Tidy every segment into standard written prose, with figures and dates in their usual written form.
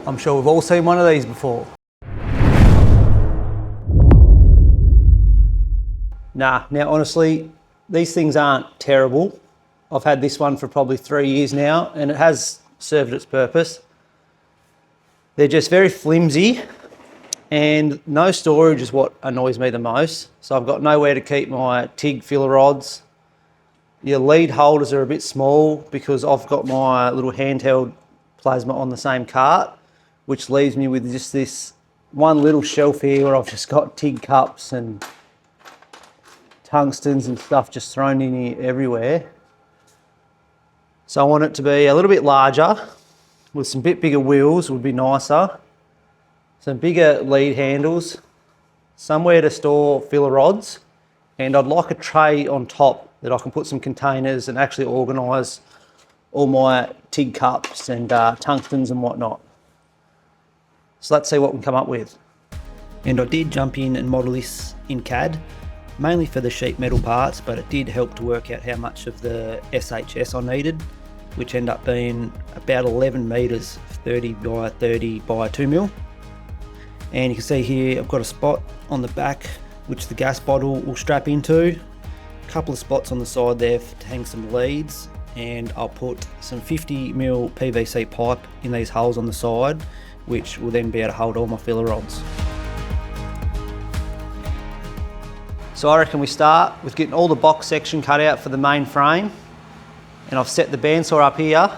I'm sure we've all seen one of these before. Nah, now honestly, these things aren't terrible. I've had this one for probably 3 years now and it has served its purpose. They're just very flimsy and no storage is what annoys me the most. So I've got nowhere to keep my TIG filler rods. Your lead holders are a bit small because I've got my little handheld plasma on the same cart, which leaves me with just this one little shelf here where I've just got TIG cups and tungstens and stuff just thrown in here everywhere. So I want it to be a little bit larger with some bit bigger wheels would be nicer. Some bigger lead handles, somewhere to store filler rods, and I'd like a tray on top that I can put some containers and actually organise all my TIG cups and tungstens and whatnot. So let's see what we can come up with. And I did jump in and model this in CAD, mainly for the sheet metal parts, but it did help to work out how much of the SHS I needed, which ended up being about 11 metres, 30 by 30 by 2 mil. And you can see here I've got a spot on the back which the gas bottle will strap into, a couple of spots on the side there to hang some leads, and I'll put some 50 mil PVC pipe in these holes on the side, which will then be able to hold all my filler rods. So I reckon we start with getting all the box section cut out for the main frame, and I've set the bandsaw up here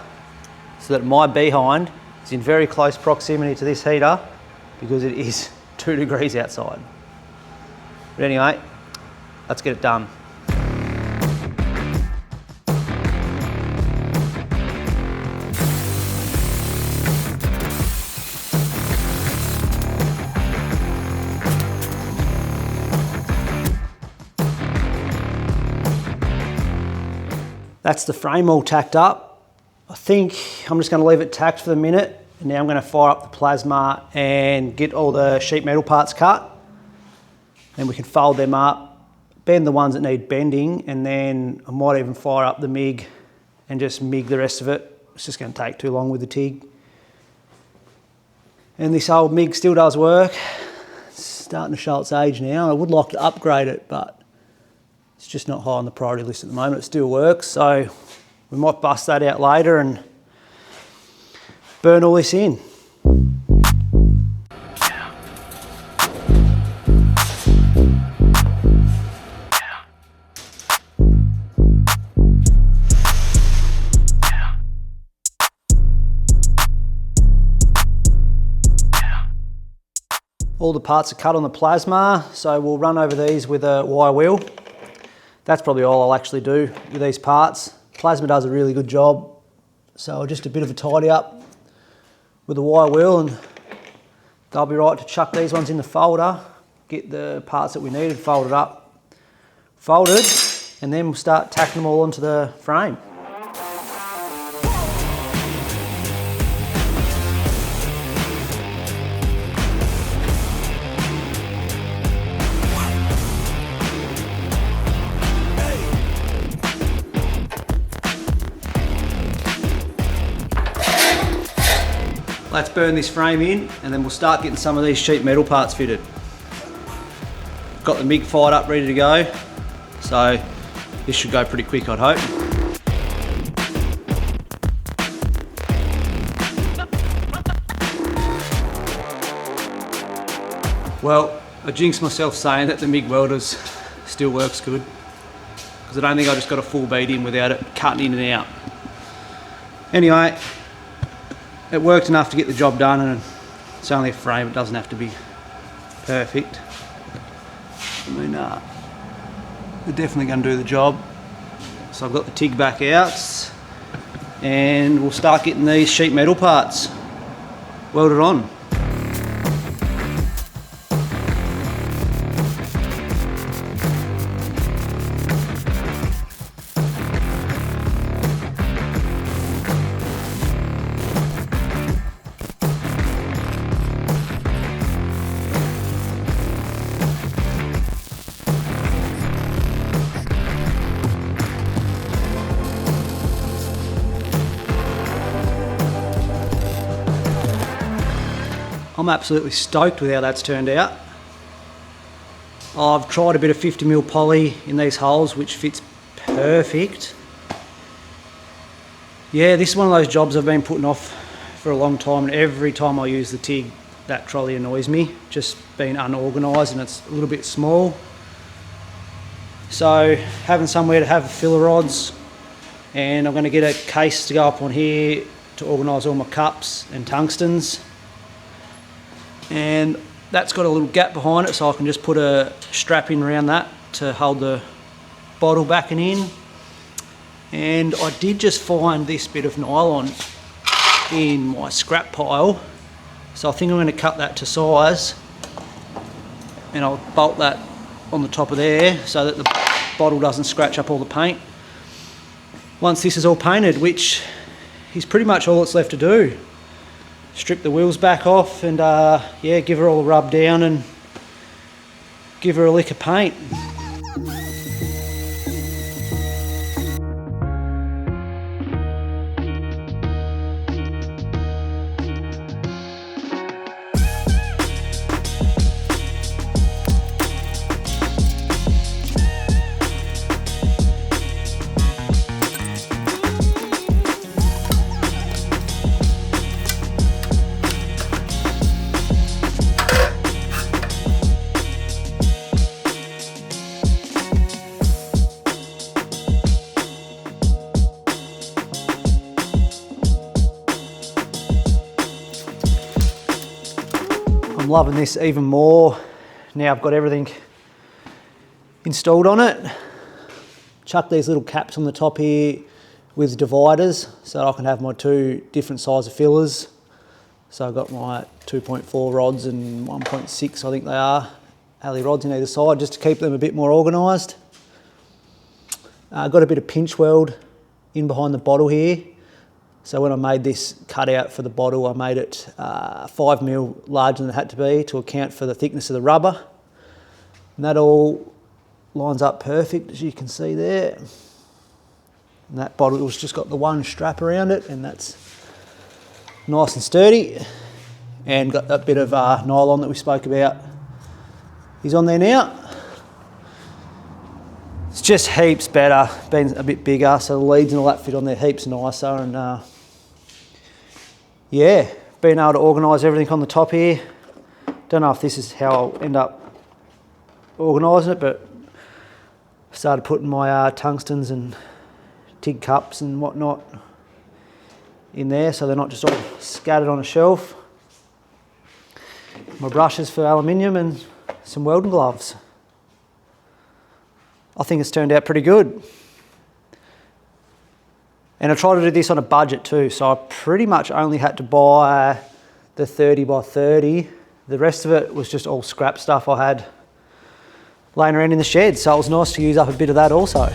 so that my behind is in very close proximity to this heater because it is 2 degrees outside. But anyway, let's get it done. That's the frame all tacked up. I think I'm just going to leave it tacked for the minute, and now I'm going to fire up the plasma and get all the sheet metal parts cut. Then we can fold them up, bend the ones that need bending, and then I might even fire up the MIG and just MIG the rest of it. It's just going to take too long with the TIG. And this old MIG still does work. It's starting to show its age now. I would like to upgrade it, but it's just not high on the priority list at the moment. It still works, so we might bust that out later and burn all this in. All the parts are cut on the plasma, so we'll run over these with a wire wheel. That's probably all I'll actually do with these parts. Plasma does a really good job, so just a bit of a tidy up with the wire wheel and they'll be right to chuck these ones in the folder, get the parts that we needed folded up, folded, and then we'll start tacking them all onto the frame. Let's burn this frame in and then we'll start getting some of these sheet metal parts fitted. Got the MIG fired up, ready to go. So this should go pretty quick, I'd hope. Well, I jinxed myself saying that the MIG welders still works good, because I don't think I just got a full bead in without it cutting in and out. Anyway, it worked enough to get the job done, and it's only a frame, it doesn't have to be perfect. I mean, we're definitely going to do the job. So I've got the TIG back out, and we'll start getting these sheet metal parts welded on. I'm absolutely stoked with how that's turned out. I've tried a bit of 50mm poly in these holes, which fits perfect. Yeah, this is one of those jobs I've been putting off for a long time, and every time I use the TIG, that trolley annoys me, just being unorganised, and it's a little bit small. So having somewhere to have filler rods, and I'm going to get a case to go up on here to organise all my cups and tungstens. And that's got a little gap behind it, so I can just put a strap in around that to hold the bottle backing in. And I did just find this bit of nylon in my scrap pile, so I think I'm going to cut that to size, and I'll bolt that on the top of there so that the bottle doesn't scratch up all the paint. Once this is all painted, which is pretty much all that's left to do, strip the wheels back off and yeah, give her all a rub down and give her a lick of paint. I'm loving this even more now I've got everything installed on it. Chuck these little caps on the top here with dividers so that I can have my two different size of fillers. So I've got my 2.4 rods and 1.6, I think they are, alley rods in either side, just to keep them a bit more organised. I've got a bit of pinch weld in behind the bottle here. So when I made this cutout for the bottle, I made it 5mm larger than it had to be to account for the thickness of the rubber. And that all lines up perfect, as you can see there. And that bottle's just got the one strap around it, and that's nice and sturdy. And got that bit of nylon that we spoke about is on there now. It's just heaps better, being a bit bigger, so the leads and all that fit on there heaps nicer. And yeah, being able to organise everything on the top here. Don't know if this is how I'll end up organising it, but I started putting my tungstens and TIG cups and whatnot in there so they're not just all scattered on a shelf. My brushes for aluminium and some welding gloves. I think it's turned out pretty good. And I tried to do this on a budget too, so I pretty much only had to buy the 30 by 30. The rest of it was just all scrap stuff I had laying around in the shed, so it was nice to use up a bit of that also.